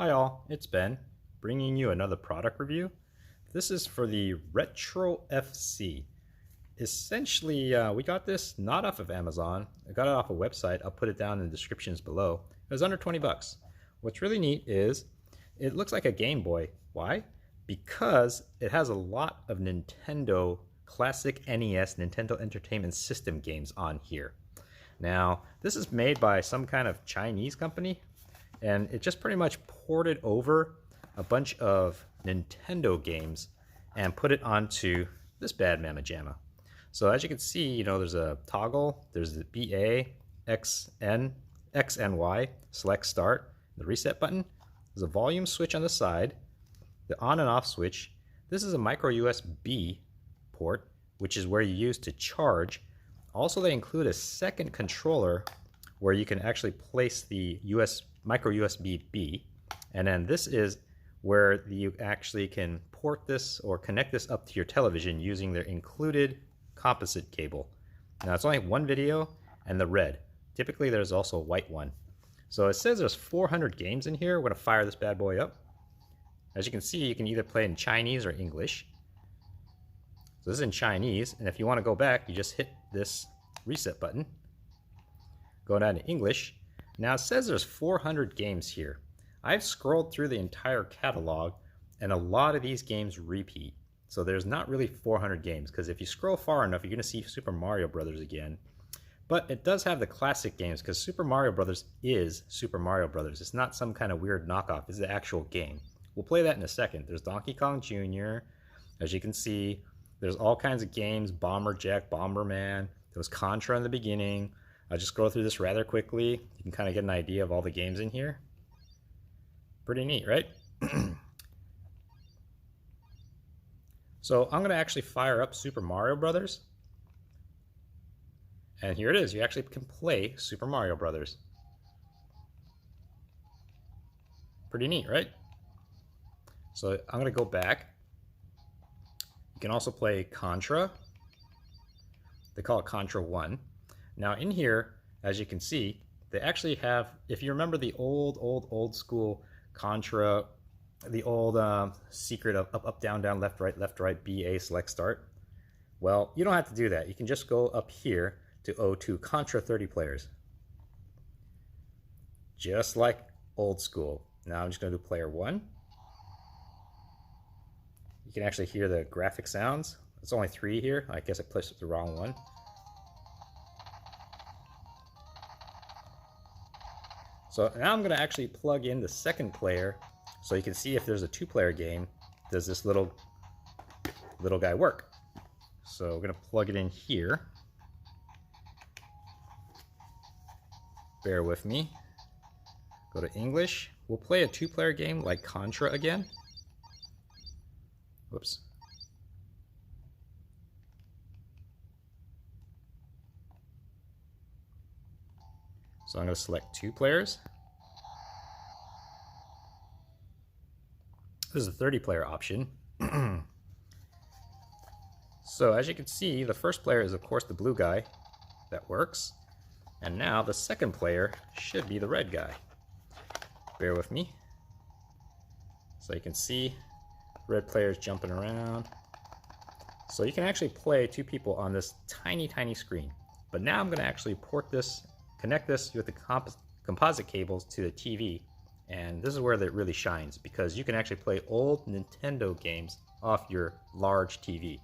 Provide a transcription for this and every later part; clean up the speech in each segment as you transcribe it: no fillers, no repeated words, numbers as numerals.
Hi all, it's Ben, bringing you another product review. This is for the Retro FC. Essentially, we got this not off of Amazon. I got it off a website. I'll put it down in the descriptions below. It was under 20 bucks. What's really neat is it looks like a Game Boy. Why? Because it has a lot of Nintendo classic NES, Nintendo Entertainment System games on here. Now, this is made by some kind of Chinese company, and it just pretty much ported over a bunch of Nintendo games and put it onto this bad mamma jamma. So as you can see, there's a toggle, there's the BA, X, N, X, and Y, select start, the reset button, there's a volume switch on the side, the on and off switch. This is a micro USB port, which is where you use to charge. Also, they include a second controller where you can actually place the micro USB B, and then this is where you actually can port this or connect this up to your television using their included composite cable. Now it's only one video and the red. Typically there's also a white one. So it says there's 400 games in here. We're going to fire this bad boy up. As you can see, you can either play in Chinese or English. So this is in Chinese, and if you want to go back, you just hit this reset button. Go down to English. Now it says there's 400 games here. I've scrolled through the entire catalog, and a lot of these games repeat. So there's not really 400 games, because if you scroll far enough, you're going to see Super Mario Brothers again. But it does have the classic games, because Super Mario Brothers is Super Mario Brothers. It's not some kind of weird knockoff. It's the actual game. We'll play that in a second. There's Donkey Kong Jr. As you can see, there's all kinds of games. Bomber Jack, Bomberman. There was Contra in the beginning. I'll just go through this rather quickly. You can kind of get an idea of all the games in here. Pretty neat, right? So I'm going to actually fire up Super Mario Brothers. And here it is. You actually can play Super Mario Brothers. Pretty neat, right? So I'm going to go back. You can also play Contra. They call it Contra 1. Now in here, as you can see, they actually have, if you remember the old school Contra, the old secret of up, down, down, left, right, BA, select, start. Well, you don't have to do that. You can just go up here to O2, Contra 30 players. Just like old school. Now I'm just going to do player 1. You can actually hear the graphic sounds. It's only 3 here. I guess I placed the wrong one. So now I'm going to actually plug in the second player so you can see if there's a 2-player game, does this little guy work? So we're going to plug it in here. Bear with me. Go to English. We'll play a 2-player game like Contra again. Whoops. So I'm going to select 2 players. This is a 30-player option. So as you can see, the first player is of course the blue guy. That works. And now the second player should be the red guy. Bear with me. So you can see red players jumping around. So you can actually play 2 people on this tiny screen. But now I'm going to actually port this, connect this with the composite cables to the TV, and this is where it really shines, because you can actually play old Nintendo games off your large TV.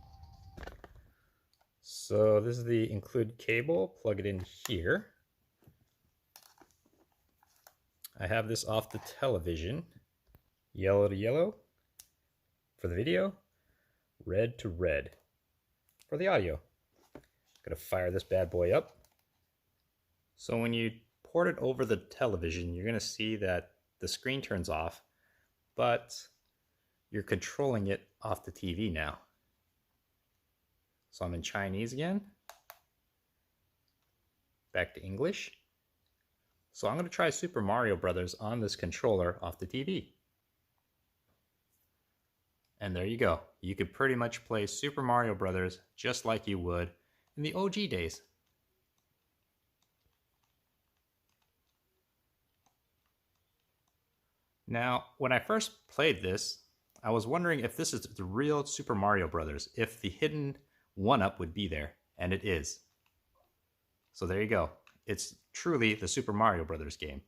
So this is the included cable. Plug it in here. I have this off the television. Yellow to yellow for the video, red to red for the audio. Gonna fire this bad boy up. So when you port it over the television, you're going to see that the screen turns off, but you're controlling it off the TV now. So I'm in Chinese again. Back to English. So I'm going to try Super Mario Brothers on this controller off the TV. And there you go. You could pretty much play Super Mario Brothers just like you would in the OG days. Now, when I first played this, I was wondering if this is the real Super Mario Brothers, if the hidden one-up would be there, and it is. So there you go. It's truly the Super Mario Brothers game.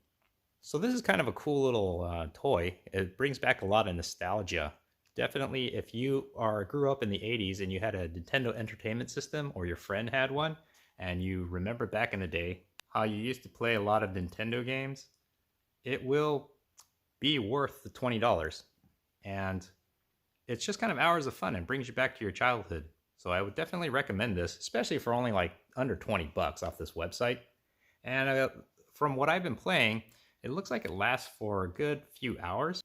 So this is kind of a cool little toy. It brings back a lot of nostalgia. Definitely, if you grew up in the 80s and you had a Nintendo Entertainment System, or your friend had one, and you remember back in the day how you used to play a lot of Nintendo games, it will be worth the $20. And it's just kind of hours of fun and brings you back to your childhood. So I would definitely recommend this, especially for only like under 20 bucks off this website. And from what I've been playing, it looks like it lasts for a good few hours.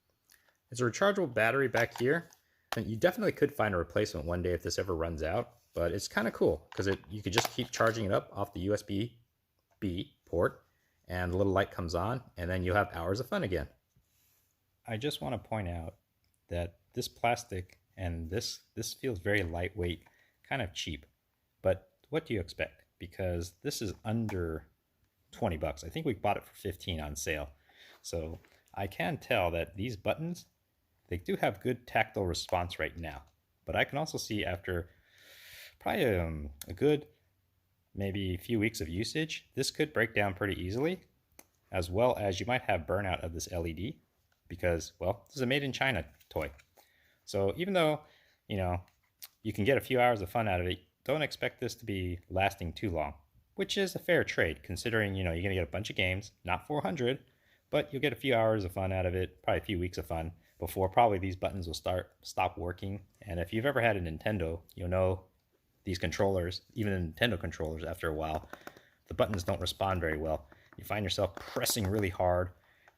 It's a rechargeable battery back here. And you definitely could find a replacement one day if this ever runs out, but it's kind of cool because you could just keep charging it up off the USB-B port, and the little light comes on, and then you'll have hours of fun again. I just want to point out that this plastic and this feels very lightweight, kind of cheap. But what do you expect? Because this is under 20 bucks. I think we bought it for 15 on sale. So I can tell that these buttons, they do have good tactile response right now. But I can also see after probably a good maybe a few weeks of usage, this could break down pretty easily, as well as you might have burnout of this LED because, well, this is a made in China toy. So even though, you can get a few hours of fun out of it, don't expect this to be lasting too long, which is a fair trade considering, you're going to get a bunch of games, not 400, but you'll get a few hours of fun out of it, probably a few weeks of fun before probably these buttons will stop working. And if you've ever had a Nintendo, you'll know these controllers, even the Nintendo controllers, after a while, the buttons don't respond very well. You find yourself pressing really hard,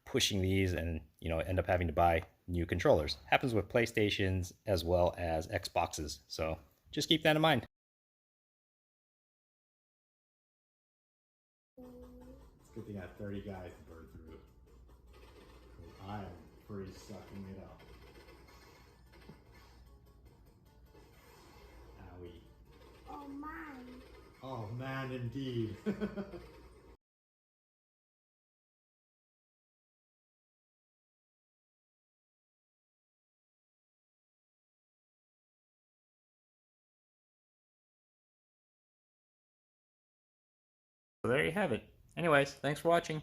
pushing these, and end up having to buy new controllers. Happens with PlayStations as well as Xboxes, so just keep that in mind. It's a good thing I have 30 guys to burn through. I am pretty sucking it up. Owie. Oh, man. Oh man, indeed. So there you have it. Anyways, thanks for watching.